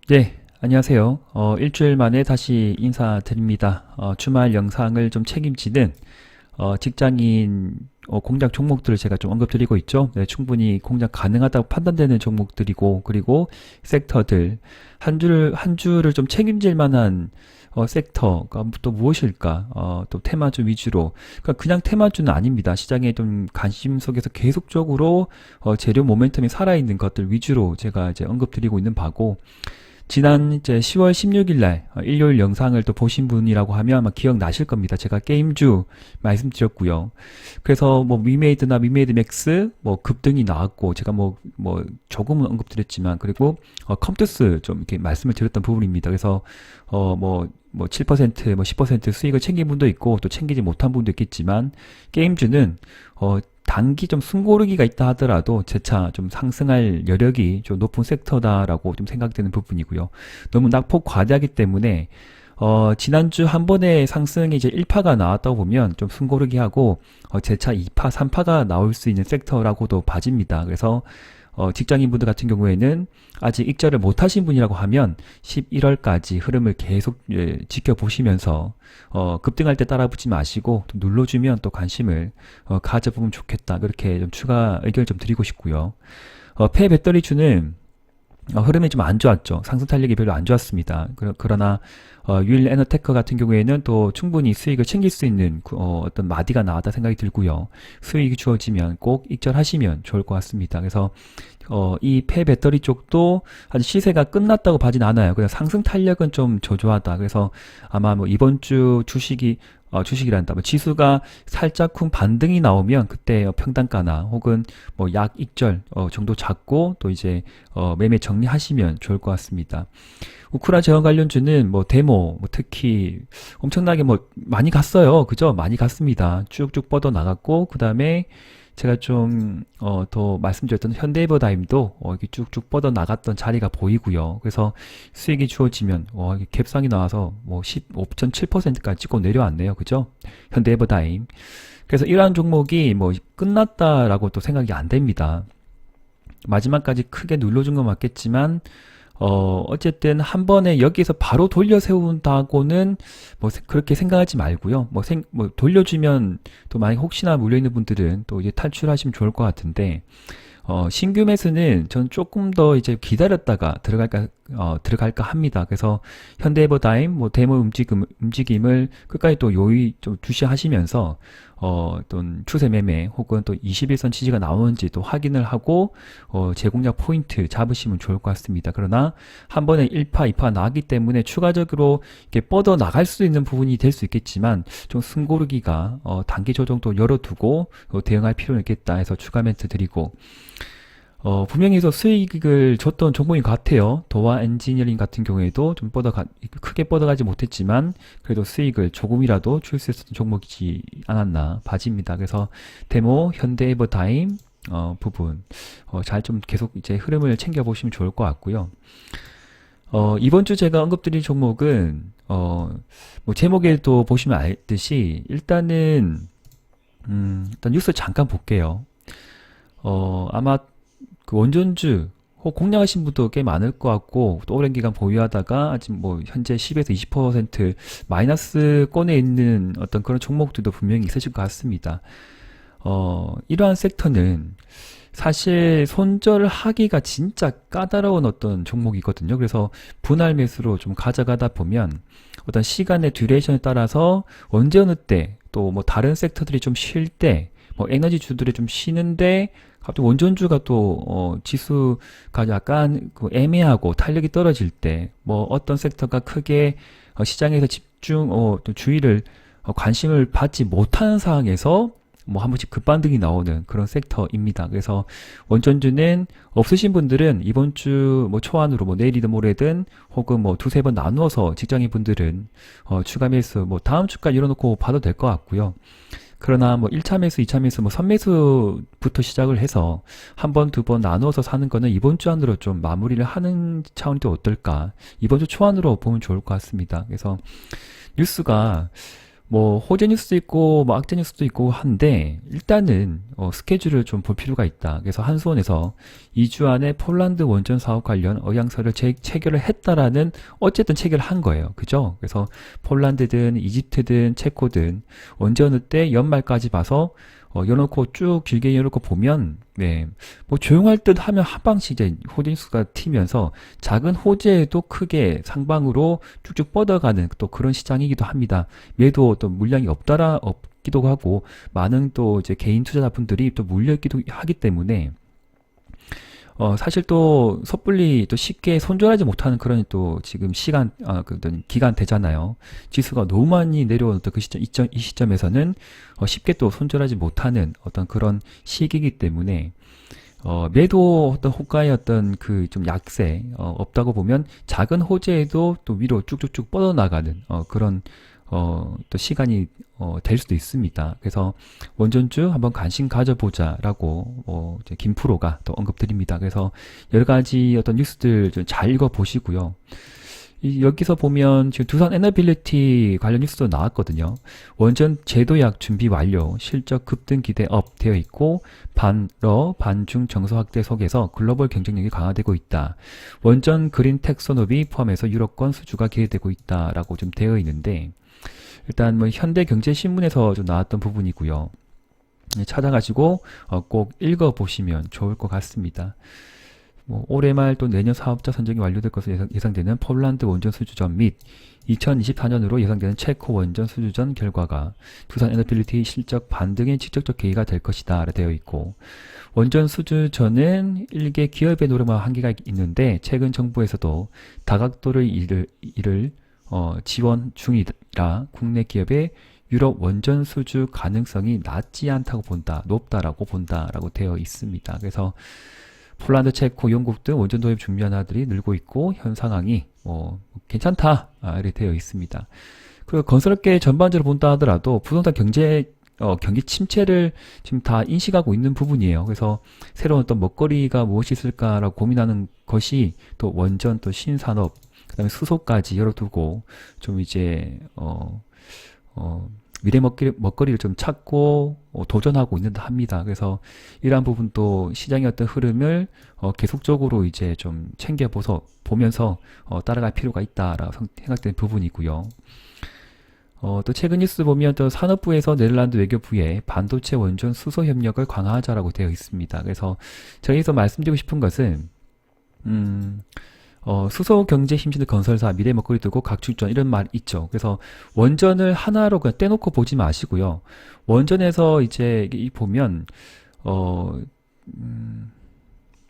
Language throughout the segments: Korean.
네, 안녕하세요. 일주일 만에 다시 인사드립니다. 주말 영상을 좀 책임지는 직장인 공략 종목들을 제가 좀 언급드리고 있죠. 네, 충분히 공략 가능하다고 판단되는 종목들이고, 그리고 섹터들, 한 주를 좀 책임질 만한 섹터가 또 무엇일까? 또 테마주 위주로. 그러니까 그냥 테마주는 아닙니다. 시장에 좀 관심 속에서 계속적으로 재료 모멘텀이 살아있는 것들 위주로 제가 이제 언급드리고 있는 바고, 지난 이제 10월 16일 날 일요일 영상을 또 보신 분이라고 하면 아마 기억나실 겁니다. 제가 게임주 말씀드렸고요. 그래서 뭐 위메이드나 위메이드 맥스 뭐 급등이 나왔고 제가 뭐 조금은 언급드렸지만, 그리고 컴투스 좀 이렇게 말씀을 드렸던 부분입니다. 그래서 뭐 7%, 뭐 10% 수익을 챙긴 분도 있고 또 챙기지 못한 분도 있겠지만, 게임주는 단기 좀 숨고르기가 있다 하더라도 재차 좀 상승할 여력이 좀 높은 섹터다라고 좀 생각되는 부분이고요. 너무 낙폭 과대하기 때문에 지난주 한 번에 상승이 이제 1파가 나왔다고 보면 좀 숨고르기 하고 재차 2파, 3파가 나올 수 있는 섹터라고도 봐집니다. 그래서 직장인분들 같은 경우에는 아직 익절을 못 하신 분이라고 하면 11월까지 흐름을 계속 지켜보시면서 급등할 때 따라붙지 마시고 또 눌러주면 또 관심을 가져보면 좋겠다. 그렇게 좀 추가 의견을 좀 드리고 싶고요. 폐 배터리주는 흐름이 좀 안 좋았죠. 상승 탄력이 별로 안 좋았습니다. 그러나 유일 에너테크 같은 경우에는 또 충분히 수익을 챙길 수 있는 어떤 마디가 나왔다 생각이 들고요. 수익이 주어지면 꼭 익절하시면 좋을 것 같습니다. 그래서 이 폐 배터리 쪽도 아직 시세가 끝났다고 봐진 않아요. 그냥 상승 탄력은 좀 저조하다. 그래서 아마 뭐 이번 주 주식이란다. 뭐 지수가 살짝쿵 반등이 나오면 그때 평단가나 혹은 뭐 약 익절 정도 잡고 또 이제 매매 정리하시면 좋을 것 같습니다. 우크라 재원 관련주는 뭐 데모, 뭐 특히 엄청나게 뭐 많이 갔어요. 그죠? 많이 갔습니다. 쭉쭉 뻗어 나갔고, 그 다음에 제가 좀 더 말씀드렸던 현대해버다임도 이렇게 쭉쭉 뻗어 나갔던 자리가 보이고요. 그래서 수익이 주어지면 이게 갭상이 나와서 뭐 15.7%까지 찍고 내려왔네요. 그죠? 현대해버다임. 그래서 이러한 종목이 뭐 끝났다라고 또 생각이 안 됩니다. 마지막까지 크게 눌러준 건 맞겠지만 어쨌든 한 번에 여기서 바로 돌려 세운다고는 뭐 그렇게 생각하지 말고요. 뭐 돌려주면 또 만약 혹시나 물려있는 분들은 또 이제 탈출하시면 좋을 것 같은데, 신규 매수는 전 조금 더 이제 기다렸다가 들어갈까 합니다. 그래서 현대해버다임, 뭐 데모 움직임을 끝까지 또 요의 좀 주시하시면서, 어떤 추세 매매 혹은 또 21선 지지가 나오는지 또 확인을 하고, 재공략 포인트 잡으시면 좋을 것 같습니다. 그러나 한 번에 1파, 2파 나왔기 때문에 추가적으로 이렇게 뻗어 나갈 수 있는 부분이 될 수 있겠지만, 좀 숨고르기가, 단기 조정도 열어두고, 대응할 필요는 있겠다 해서 추가 멘트 드리고, 분명히 서 수익을 줬던 종목인 것 같아요. 도화 엔지니어링 같은 경우에도 좀 크게 뻗어가지 못했지만, 그래도 수익을 조금이라도 줄 수 있었던 종목이지 않았나 봐집니다. 그래서 데모, 현대에버타임, 부분, 잘 좀 계속 이제 흐름을 챙겨보시면 좋을 것 같고요. 이번 주 제가 언급드린 종목은, 뭐 제목에도 보시면 알듯이, 일단 뉴스 잠깐 볼게요. 아마 그 원전주 혹 공략하신 분도 꽤 많을 것 같고, 또 오랜 기간 보유하다가 아직 뭐 현재 10에서 20% 마이너스권에 있는 어떤 그런 종목들도 분명히 있으실 것 같습니다. 이러한 섹터는 사실 손절을 하기가 진짜 까다로운 어떤 종목이거든요. 그래서 분할 매수로 좀 가져가다 보면 어떤 시간의 듀레이션에 따라서 언제 어느 때 또 뭐 다른 섹터들이 좀 쉴 때, 뭐 에너지 주들이 좀 쉬는데 갑자기 원전주가 또 지수가 약간 그 애매하고 탄력이 떨어질 때, 뭐 어떤 섹터가 크게 시장에서 또 주의를 관심을 받지 못하는 상황에서 뭐 한 번씩 급반등이 나오는 그런 섹터입니다. 그래서 원전주는 없으신 분들은 이번 주 뭐 초안으로 뭐 내일이든 모레든 혹은 뭐 두세 번 나누어서 직장인 분들은 추가 매수 뭐 다음 주까지 열어놓고 봐도 될 것 같고요. 그러나 뭐 1차 매수, 2차 매수, 뭐 선매수부터 시작을 해서 한 번, 두 번 나누어서 사는 거는 이번 주 안으로 좀 마무리를 하는 차원이 또 어떨까? 이번 주 초안으로 보면 좋을 것 같습니다. 그래서 뉴스가 뭐 호재 뉴스도 있고 뭐 악재 뉴스도 있고 한데 일단은 스케줄을 좀 볼 필요가 있다. 그래서 한수원에서 2주 안에 폴란드 원전 사업 관련 의향서를 체결을 했다라는 어쨌든 체결을 한 거예요. 그죠? 그래서 폴란드든 이집트든 체코든 언제 어느 때 연말까지 봐서 열어놓고 쭉 길게 열어놓고 보면 네, 뭐 조용할 듯 하면 한 방씩 이제 호재 뉴스가 튀면서 작은 호재에도 크게 상방으로 쭉쭉 뻗어가는 또 그런 시장이기도 합니다. 매도 또 물량이 없기도 하고 많은 또 이제 개인 투자자분들이 또 물려있기도 하기 때문에 사실 또 섣불리 또 쉽게 손절하지 못하는 그런 또 지금 그 기간 되잖아요. 지수가 너무 많이 내려오는 그 이 시점에서는 쉽게 또 손절하지 못하는 어떤 그런 시기이기 때문에 매도 어떤 호가의 어떤 그 좀 약세 없다고 보면 작은 호재에도 또 위로 쭉쭉쭉 뻗어나가는 그런 또 시간이 될 수도 있습니다. 그래서 원전주 한번 관심 가져보자라고 이제 김프로가 또 언급드립니다. 그래서 여러 가지 어떤 뉴스들 좀 잘 읽어보시고요. 여기서 보면 지금 두산 에너빌리티 관련 뉴스도 나왔거든요. 원전 제도약 준비 완료, 실적 급등 기대 업 되어 있고 반중 정서 확대 속에서 글로벌 경쟁력이 강화되고 있다. 원전 그린 텍소노미 포함해서 유럽권 수주가 기대되고 있다라고 좀 되어 있는데 일단 뭐 현대경제신문에서 좀 나왔던 부분이고요. 찾아가지고 꼭 읽어보시면 좋을 것 같습니다. 뭐 올해 말 또 내년 사업자 선정이 완료될 것으로 예상되는 폴란드 원전 수주전 및 2024년으로 예상되는 체코 원전 수주전 결과가 두산 에너빌리티 실적 반등의 직접적 계기가 될 것이다 되어 있고 원전 수주전은 일개 기업의 노력만 한계가 있는데 최근 정부에서도 다각도를 이를 지원 중이라 국내 기업의 유럽 원전 수주 가능성이 낮지 않다고 본다, 높다라고 본다라고 되어 있습니다. 그래서 폴란드, 체코, 영국 등 원전 도입 준비한 나라들이 늘고 있고 현 상황이 괜찮다 이렇게 되어 있습니다. 그리고 건설업계 전반적으로 본다 하더라도 부동산 경기 침체를 지금 다 인식하고 있는 부분이에요. 그래서 새로운 어떤 먹거리가 무엇이 있을까라고 고민하는 것이 또 원전 또 신산업 그다음에 수소까지 열어두고 좀 이제 미래 먹거리를 좀 찾고 도전하고 있는 듯 합니다. 그래서 이러한 부분도 시장의 어떤 흐름을 계속적으로 이제 좀 보면서 따라갈 필요가 있다라고 생각되는 부분이고요. 또 최근 뉴스 보면 또 산업부에서 네덜란드 외교부에 반도체 원전 수소 협력을 강화하자라고 되어 있습니다. 그래서 저기서 말씀드리고 싶은 것은 수소 경제 힘쓰는 건설사 미래 먹거리 두고 각출전 이런 말 있죠. 그래서 원전을 하나로 그냥 떼놓고 보지 마시고요. 원전에서 이제 보면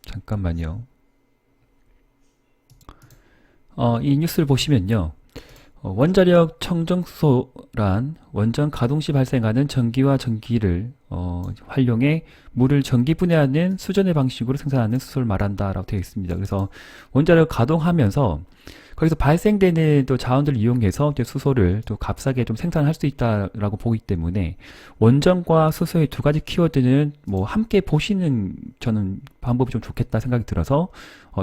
잠깐만요. 이 뉴스를 보시면요. 원자력 청정수소란 원전 가동 시 발생하는 전기와 전기를 활용해 물을 전기 분해하는 수전의 방식으로 생산하는 수소를 말한다라고 되어 있습니다. 그래서 원자력 가동하면서 거기서 발생되는 또 자원들을 이용해서 수소를 또 값싸게 좀 생산할 수 있다라고 보기 때문에 원전과 수소의 두 가지 키워드는 뭐 함께 보시는 저는 방법이 좀 좋겠다 생각이 들어서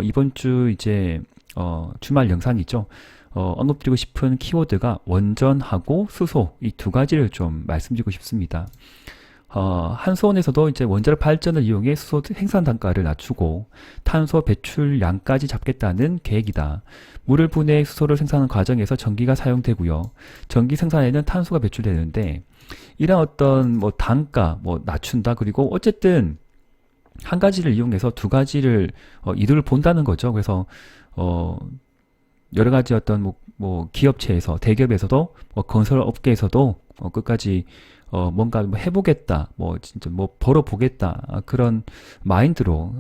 이번 주 이제 주말 영상이죠. 언급드리고 싶은 키워드가 원전하고 수소 이 두 가지를 좀 말씀드리고 싶습니다. 한수원에서도 이제 원자력 발전을 이용해 수소 생산 단가를 낮추고 탄소 배출량까지 잡겠다는 계획이다. 물을 분해해 수소를 생산하는 과정에서 전기가 사용되고요. 전기 생산에는 탄소가 배출되는데 이런 어떤 뭐 단가 낮춘다. 그리고 어쨌든 한 가지를 이용해서 두 가지를 이득을 본다는 거죠. 그래서 여러 가지 어떤 기업체에서 대기업에서도 건설 업계에서도 끝까지 뭔가 해보겠다, 진짜 벌어보겠다 그런 마인드로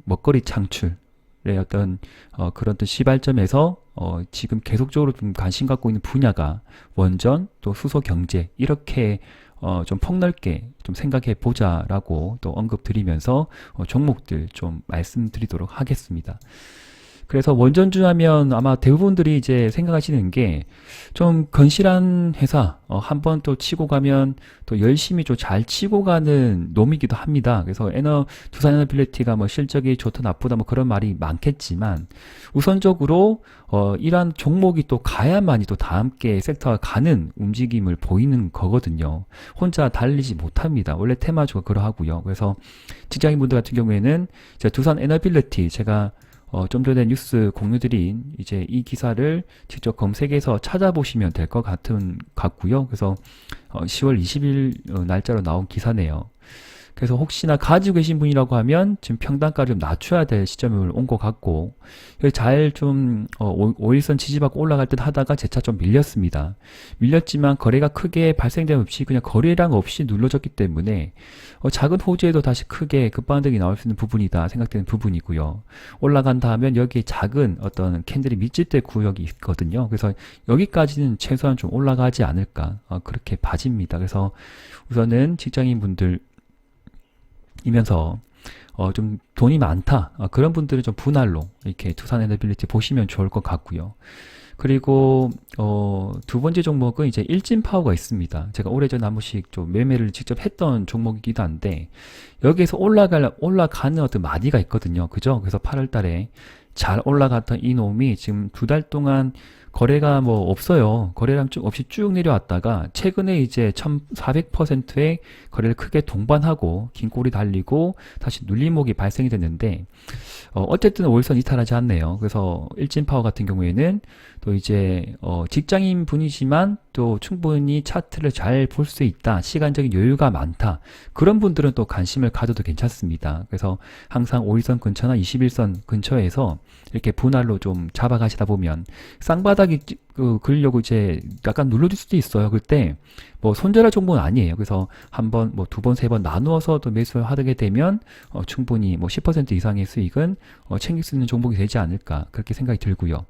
먹거리 창출의 어떤 그런 또 시발점에서 지금 계속적으로 좀 관심 갖고 있는 분야가 원전 또 수소 경제 이렇게 좀 폭넓게 좀 생각해 보자라고 또 언급드리면서 종목들 좀 말씀드리도록 하겠습니다. 그래서 원전주 하면 아마 대부분들이 이제 생각하시는 게 좀 건실한 회사, 한 번 또 치고 가면 또 열심히 좀 잘 치고 가는 놈이기도 합니다. 그래서 두산 에너빌리티가 뭐 실적이 좋다 나쁘다 뭐 그런 말이 많겠지만 우선적으로 이러한 종목이 또 가야만이 또 다 함께 섹터가 가는 움직임을 보이는 거거든요. 혼자 달리지 못합니다. 원래 테마주가 그러하고요. 그래서 직장인분들 같은 경우에는 이제 두산 에너빌리티 제가 좀 전에 뉴스 공유드린 이제 이 기사를 직접 검색해서 찾아보시면 될 것 같고요. 그래서 10월 20일 날짜로 나온 기사네요. 그래서 혹시나 가지고 계신 분이라고 하면 지금 평단가를 좀 낮춰야 될 시점을 온 것 같고 잘 좀 5일선 지지받고 올라갈 듯 하다가 재차 좀 밀렸습니다. 밀렸지만 거래가 크게 발생됨 없이 그냥 거래량 없이 눌러졌기 때문에 작은 호재에도 다시 크게 급반등이 나올 수 있는 부분이다 생각되는 부분이고요. 올라간다 하면 여기에 작은 어떤 캔들이 밑집될 구역이 있거든요. 그래서 여기까지는 최소한 좀 올라가지 않을까 그렇게 봐집니다. 그래서 우선은 직장인분들 이면서 좀 돈이 많다 그런 분들은 좀 분할로 이렇게 두산 에너빌리티 보시면 좋을 것 같고요. 그리고 두 번째 종목은 이제 일진파워가 있습니다. 제가 오래전에 한 번씩 좀 매매를 직접 했던 종목이기도 한데 여기에서 올라가는 어떤 마디가 있거든요. 그죠? 그래서 8월 달에 잘 올라갔던 이 놈이 지금 2달 동안 거래가 뭐 없어요. 거래량 쭉 없이 쭉 내려왔다가 최근에 이제 1400%의 거래를 크게 동반하고 긴 꼬리 달리고 다시 눌림목이 발생이 됐는데 어쨌든 5일선 이탈하지 않네요. 그래서 일진파워 같은 경우에는 또 이제 직장인 분이지만 또 충분히 차트를 잘 볼 수 있다. 시간적인 여유가 많다. 그런 분들은 또 관심을 가져도 괜찮습니다. 그래서 항상 5일선 근처나 21선 근처에서 이렇게 분할로 좀 잡아가시다 보면 쌍바닥이 그리려고 이제 약간 눌러줄 수도 있어요. 그때 뭐 손절할 정도는 아니에요. 그래서 한 번, 뭐 두 번, 세 번 나누어서 또 매수를 하게 되면 충분히 뭐 10% 이상의 수익은 챙길 수 있는 종목이 되지 않을까 그렇게 생각이 들고요.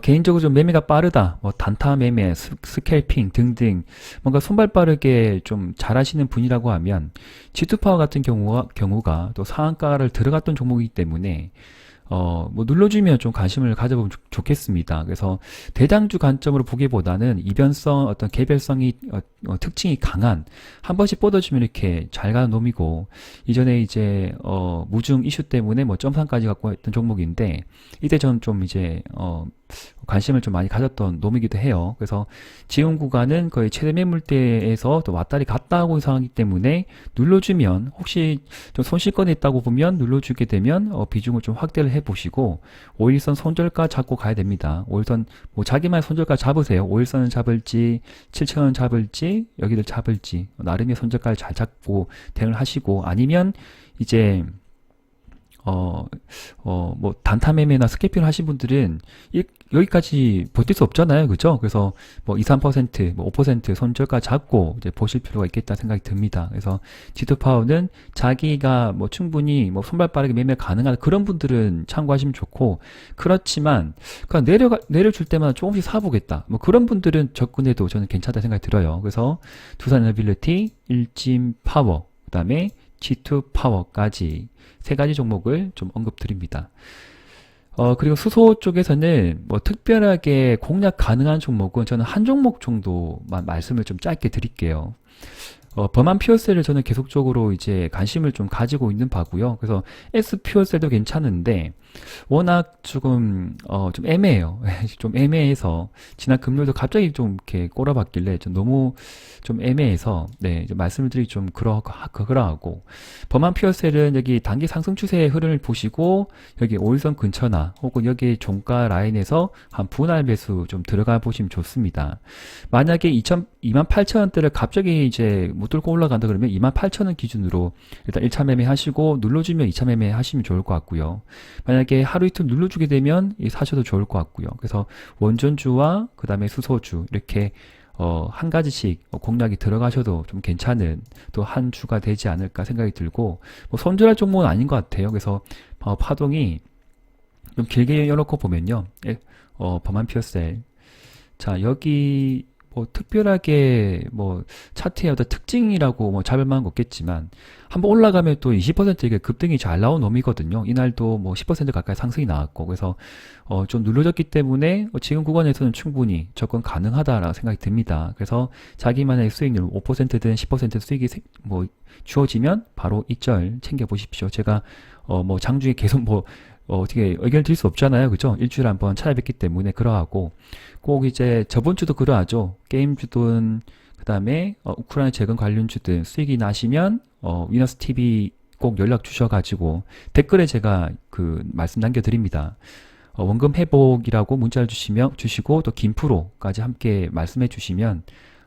개인적으로 좀 매매가 빠르다, 뭐 단타 매매, 스캘핑 등등 뭔가 손발 빠르게 좀 잘하시는 분이라고 하면 G2파워 같은 경우가 또 상한가를 들어갔던 종목이기 때문에 뭐 눌러주면 좀 관심을 가져보면 좋겠습니다. 그래서 대장주 관점으로 보기보다는 이변성, 어떤 개별성이 특징이 강한 한 번씩 뻗어주면 이렇게 잘 가는 놈이고 이전에 이제 무중 이슈 때문에 뭐 점상까지 갖고 있던 종목인데 이때 저는 좀 이제 관심을 좀 많이 가졌던 놈이기도 해요. 그래서 지금 구간은 거의 최대 매물대에서 또 왔다리 갔다 하고 있는 상황이기 때문에 눌러주면 혹시 좀 손실권이 있다고 보면 눌러주게 되면 비중을 좀 확대를 해보시고 5일선 손절가 잡고 가야 됩니다. 5일선 뭐 자기만의 손절가 잡으세요. 5일선을 잡을지 7,000원 잡을지 여기를 잡을지 나름의 손절가를 잘 잡고 대응을 하시고 아니면 이제 뭐, 단타 매매나 스캐핑을 하신 분들은, 여기까지 버틸 수 없잖아요. 그죠? 그래서, 뭐, 2, 3%, 뭐, 5% 손절가 잡고, 이제 보실 필요가 있겠다 생각이 듭니다. 그래서, G2파워는 자기가 뭐, 충분히, 뭐, 손발 빠르게 매매 가능한 그런 분들은 참고하시면 좋고, 그렇지만, 그냥 내려줄 때마다 조금씩 사보겠다. 뭐, 그런 분들은 접근해도 저는 괜찮다 생각이 들어요. 그래서, 두산 에너빌리티, 일진파워, 그 다음에, G2파워까지 세 가지 종목을 좀 언급드립니다. 그리고 수소 쪽에서는 뭐 특별하게 공략 가능한 종목은 저는 한 종목 정도만 말씀을 좀 짧게 드릴게요. 범한 퓨어셀을 저는 계속적으로 이제 관심을 좀 가지고 있는 바고요. 그래서 S 퓨어셀도 괜찮은데 워낙 조금 좀 애매해요. 좀 애매해서 지난 금요일도 갑자기 좀 이렇게 꼬라박길래 좀 너무 좀 애매해서 네, 좀 말씀을 드리기 좀 그러하고 범한 퓨어셀은 여기 단기 상승 추세의 흐름을 보시고 여기 5일선 근처나 혹은 여기 종가 라인에서 한 분할 매수 좀 들어가 보시면 좋습니다. 만약에 28,000원대를 갑자기 이제 못 뚫고 올라간다 그러면 28,000원 기준으로 일단 1차 매매 하시고 눌러주면 2차 매매 하시면 좋을 것 같고요. 만약에 하루 이틀 눌러주게 되면 사셔도 좋을 것 같고요. 그래서 원전주와 그 다음에 수소주 이렇게 한 가지씩 공략이 들어가셔도 좀 괜찮은 또 한 주가 되지 않을까 생각이 들고 뭐 손절할 종목은 아닌 것 같아요. 그래서 파동이 좀 길게 열어놓고 보면요. 범한 퓨어셀 자 여기 뭐 특별하게 뭐 차트의 어떤 특징이라고 뭐 잡을 만한 거 없겠지만 한번 올라가면 또 20% 이게 급등이 잘 나온 놈이거든요. 이날도 뭐 10% 가까이 상승이 나왔고 그래서 좀 눌러졌기 때문에 지금 구간에서는 충분히 접근 가능하다라고 생각이 듭니다. 그래서 자기만의 수익률 5%든 10% 수익이 뭐 주어지면 바로 이절 챙겨 보십시오. 제가 뭐 장중에 계속 뭐 어떻게 의견을 드릴 수 없잖아요. 그죠? 일주일에 한번 찾아뵙기 때문에 그러하고 꼭 이제 저번 주도 그러하죠. 게임주든 그다음에 우크라이나 재건 관련주든 수익이 나시면 위너스 TV 꼭 연락 주셔가지고 댓글에 제가 그 말씀 남겨드립니다. 원금 회복이라고 문자를 주시고 또 김프로까지 함께 말씀해 주시면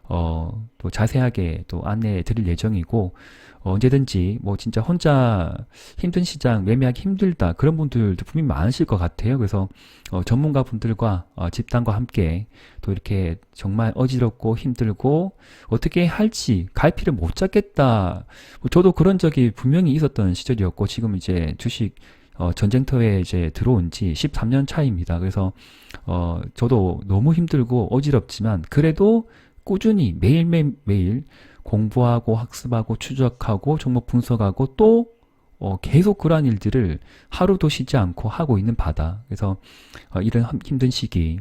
또 자세하게 또 안내해 드릴 예정이고 언제든지 뭐 진짜 혼자 힘든 시장 매매하기 힘들다 그런 분들도 분명히 많으실 것 같아요. 그래서 전문가 분들과 집단과 함께 또 이렇게 정말 어지럽고 힘들고 어떻게 할지 갈피를 못 잡겠다. 저도 그런 적이 분명히 있었던 시절이었고 지금 이제 주식 전쟁터에 이제 들어온 지 13년 차입니다. 그래서 저도 너무 힘들고 어지럽지만 그래도 꾸준히 매일매일 공부하고 학습하고 추적하고 종목 분석하고 또 계속 그러한 일들을 하루도 쉬지 않고 하고 있는 바다. 그래서 이런 힘든 시기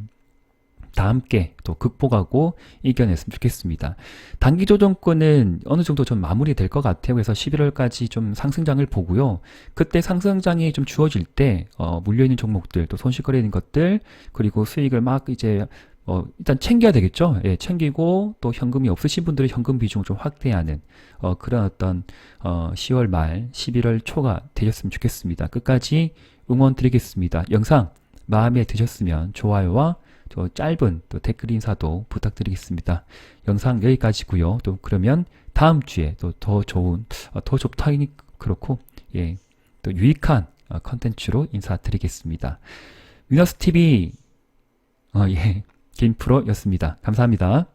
다 함께 또 극복하고 이겨냈으면 좋겠습니다. 단기 조정권은 어느 정도 좀 마무리될 것 같아요. 그래서 11월까지 좀 상승장을 보고요. 그때 상승장이 좀 주어질 때 물려있는 종목들 또 손실거리는 것들 그리고 수익을 막 이제 일단 챙겨야 되겠죠. 예, 챙기고 또 현금이 없으신 분들은 현금 비중을 좀 확대하는 그런 어떤 10월 말 11월 초가 되셨으면 좋겠습니다. 끝까지 응원 드리겠습니다. 영상 마음에 드셨으면 좋아요와 또 짧은 또 댓글 인사도 부탁드리겠습니다. 영상 여기까지고요. 또 그러면 다음 주에 또 더 좋은 더 좋다니 그렇고 예, 또 유익한 컨텐츠로 인사드리겠습니다. 위너스 TV 예. 김프로였습니다. 감사합니다.